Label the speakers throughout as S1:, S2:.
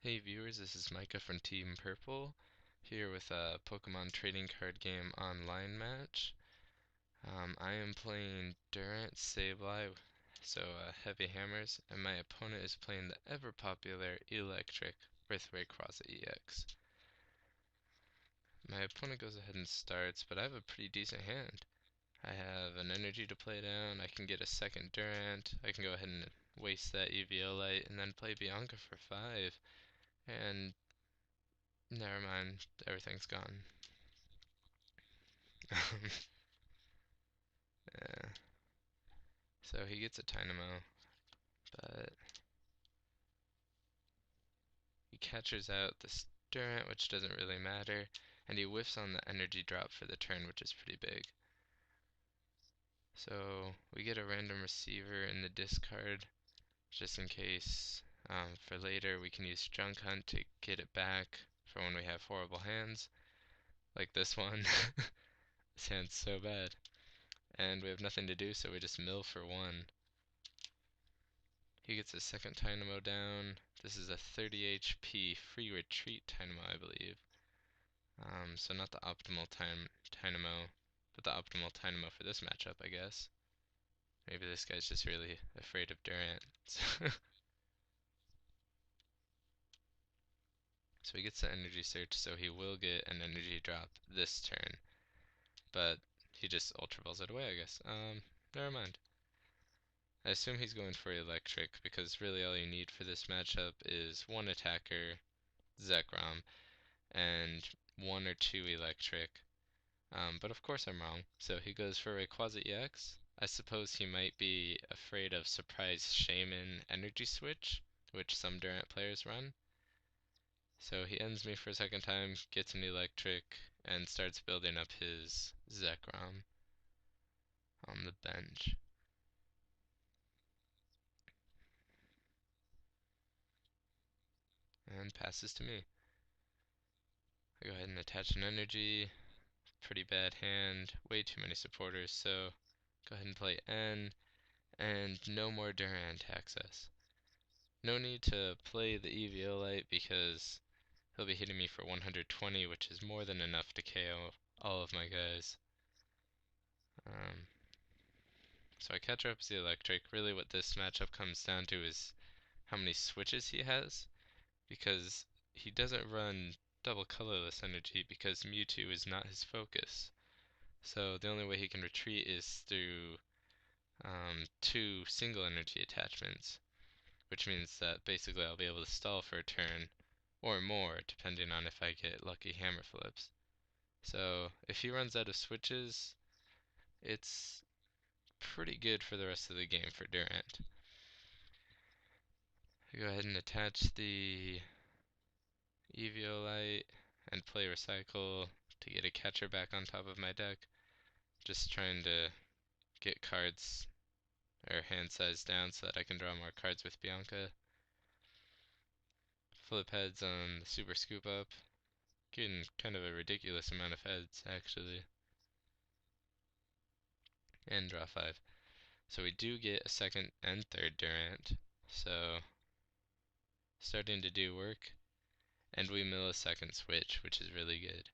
S1: Hey viewers, this is Micah from Team Purple, here with a Pokemon trading card game online match. I am playing Durant Sableye, so heavy hammers, and my opponent is playing the ever popular Eelektrik with Rayquaza EX. My opponent goes ahead and starts, but I have a pretty decent hand. I have an energy to play down, I can get a second Durant, I can go ahead and waste that Eviolite, and then play Bianca for 5. And never mind, everything's gone. Yeah. So he gets a Dynamo, but he catches out the Durant, which doesn't really matter, and he whiffs on the energy drop for the turn, which is pretty big. So we get a random receiver in the discard, just in case for later we can use Junk Hunt to get it back for when we have horrible hands, like this one. This hand's so bad. And we have nothing to do, so we just mill for 1. He gets a second Dynamo down. This is a 30 HP free retreat Dynamo, I believe. So not the optimal Dynamo, but the optimal Dynamo for this matchup, I guess. Maybe this guy's just really afraid of Durant. So he gets the energy search, so he will get an energy drop this turn. But he just Ultra Balls it away, I guess. Never mind. I assume he's going for Eelektrik, because really all you need for this matchup is one attacker, Zekrom, and 1 or 2 Eelektrik. But of course I'm wrong. So he goes for Rayquaza EX. I suppose he might be afraid of Surprise Shaman Energy Switch, which some Durant players run. So he ends me for a second time, gets an Eelektrik, and starts building up his Zekrom on the bench. And passes to me. I go ahead and attach an energy. Pretty bad hand, way too many supporters, so go ahead and play N, and no more Durant access. No need to play the Eviolite because he'll be hitting me for 120, which is more than enough to KO all of my guys. So I catch up the Eelektrik. Really what this matchup comes down to is how many switches he has, because he doesn't run double colorless energy because Mewtwo is not his focus. So the only way he can retreat is through 2 single energy attachments, which means that basically I'll be able to stall for a turn or more depending on if I get lucky hammer flips. So if he runs out of switches, it's pretty good for the rest of the game for Durant. I go ahead and attach the Eviolite and play Recycle to get a catcher back on top of my deck. Just trying to get cards or hand size down so that I can draw more cards with Bianca. Flip heads on the Super Scoop Up. Getting kind of a ridiculous amount of heads, actually. And draw 5. So we do get a second and third Durant. So starting to do work. And we mill a second switch, which is really good.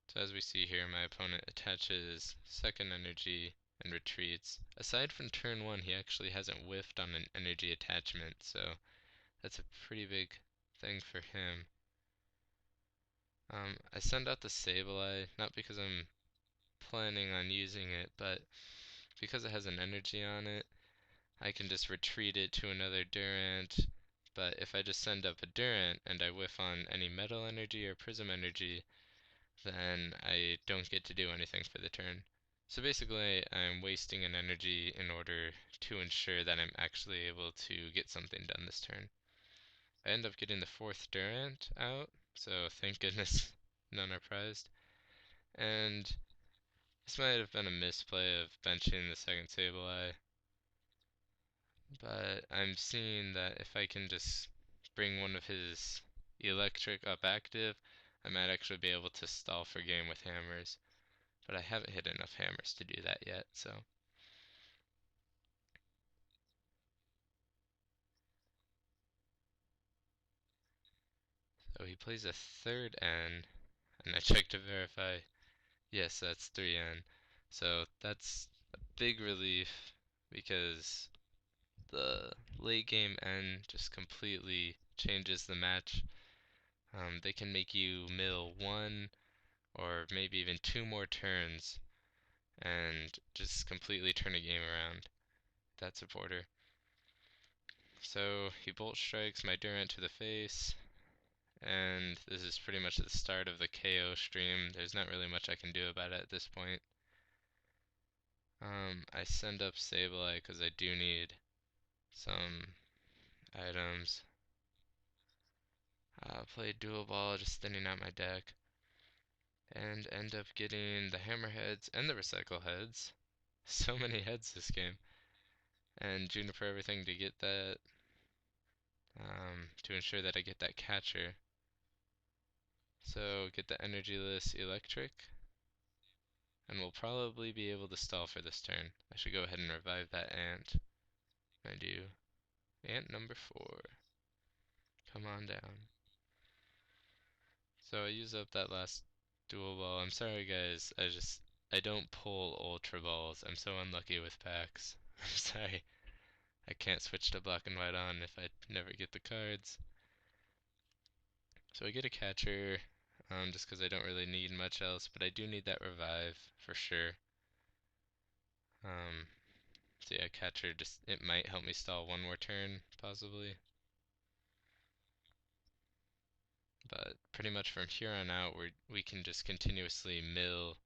S1: So as we see here, my opponent attaches second energy and retreats. Aside from turn 1, he actually hasn't whiffed on an energy attachment, so that's a pretty big thing for him. I send out the Sableye, not because I'm planning on using it, but because it has an energy on it, I can just retreat it to another Durant. But if I just send up a Durant and I whiff on any metal energy or prism energy, then I don't get to do anything for the turn. So basically, I'm wasting an energy in order to ensure that I'm actually able to get something done this turn. I end up getting the 4th Durant out, so thank goodness none are prized. And this might have been a misplay of benching the second Sableye, but I'm seeing that if I can just bring one of his Eelektrik up active, I might actually be able to stall for game with hammers. But I haven't hit enough hammers to do that yet, so. So he plays a third N, and I checked to verify. Yes, that's 3N. So that's a big relief because the late game N just completely changes the match. They can make you mill one or maybe even two more turns and just completely turn a game around. That supporter. So he bolt strikes my Durant to the face, and this is pretty much the start of the KO stream. There's not really much I can do about it at this point. I send up Sableye because I do need some items. Play dual ball, just thinning out my deck, and end up getting the hammerheads and the recycle heads. So many heads this game. And Juniper everything to get that, to ensure that I get that catcher. So get the energyless Eelektrik, and we'll probably be able to stall for this turn. I should go ahead and revive that ant. I do. Ant number 4. Come on down. So I use up that last dual ball. I'm sorry guys, I don't pull ultra balls. I'm so unlucky with packs. I'm sorry. I can't switch to black and white on if I never get the cards. So I get a catcher, just because I don't really need much else, but I do need that revive for sure. So yeah, catcher it might help me stall one more turn, possibly. But pretty much from here on out, we can just continuously mill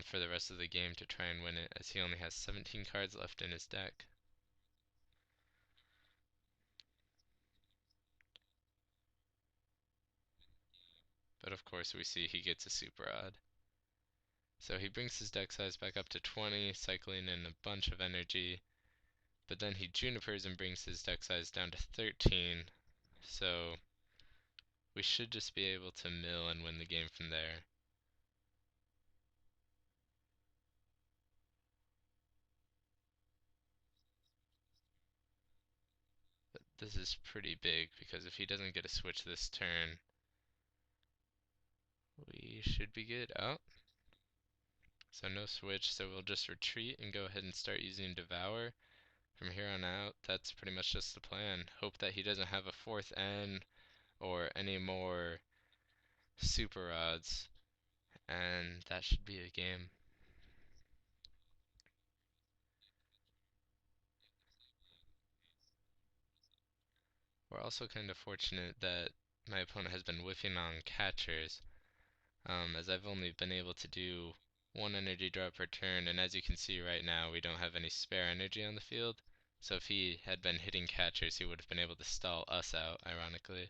S1: for the rest of the game to try and win it, as he only has 17 cards left in his deck. But of course we see he gets a super odd. So he brings his deck size back up to 20, cycling in a bunch of energy. But then he junipers and brings his deck size down to 13. So we should just be able to mill and win the game from there. But this is pretty big because if he doesn't get a switch this turn, we should be good. Oh, so no switch, so we'll just retreat and go ahead and start using Devour. From here on out, that's pretty much just the plan. Hope that he doesn't have a 4th N or any more super odds, and that should be a game. We're also kind of fortunate that my opponent has been whiffing on catchers, as I've only been able to do one energy drop per turn, and as you can see right now, we don't have any spare energy on the field. So if he had been hitting catchers, he would have been able to stall us out, ironically.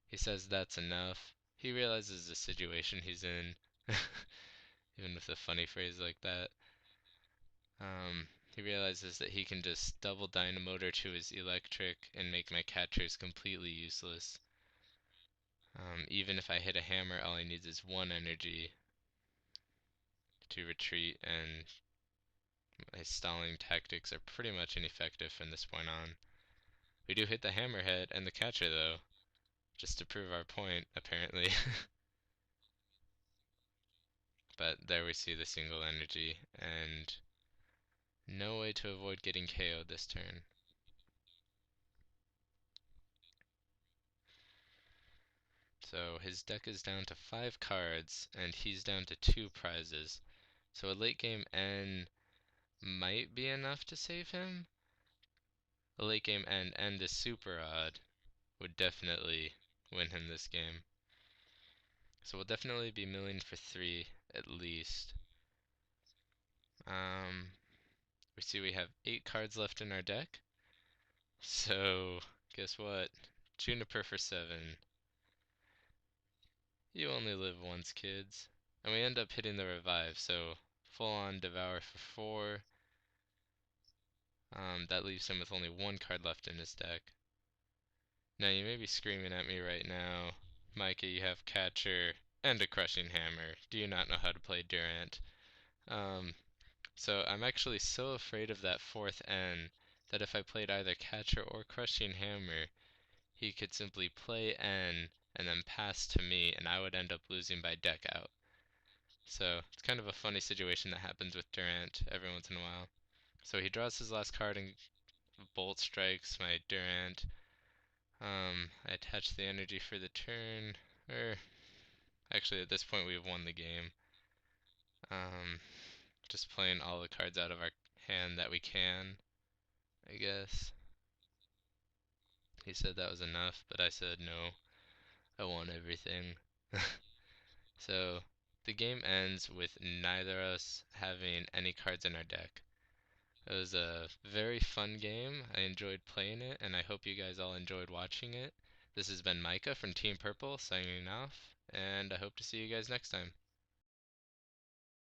S1: He says that's enough. He realizes the situation he's in, even with a funny phrase like that. He realizes that he can just double Dynamotor to his Eelektrik and make my catchers completely useless. Even if I hit a hammer, all he needs is 1 energy to retreat, and my stalling tactics are pretty much ineffective from this point on. We do hit the hammerhead and the catcher though, just to prove our point, apparently. But there we see the single energy, and no way to avoid getting KO'd this turn. So his deck is down to 5 cards, and he's down to 2 prizes. So a late game N might be enough to save him. A late game N and a super odd would definitely win him this game. So we'll definitely be milling for 3 at least. We see we have 8 cards left in our deck. So guess what? Juniper for 7. You only live once, kids. And we end up hitting the revive, so full on Devour for 4. That leaves him with only 1 card left in his deck. Now you may be screaming at me right now, Micah, you have Catcher and a Crushing Hammer. Do you not know how to play Durant? So I'm actually so afraid of that 4th N that if I played either Catcher or Crushing Hammer, he could simply play N and then pass to me, and I would end up losing by deck out. So it's kind of a funny situation that happens with Durant every once in a while. So he draws his last card and Bolt strikes my Durant. I attach the energy for the turn, or actually at this point we've won the game. Just playing all the cards out of our hand that we can, I guess. He said that was enough, but I said no, I want everything. So the game ends with neither of us having any cards in our deck. It was a very fun game. I enjoyed playing it, and I hope you guys all enjoyed watching it. This has been Micah from Team Purple signing off, and I hope to see you guys next time.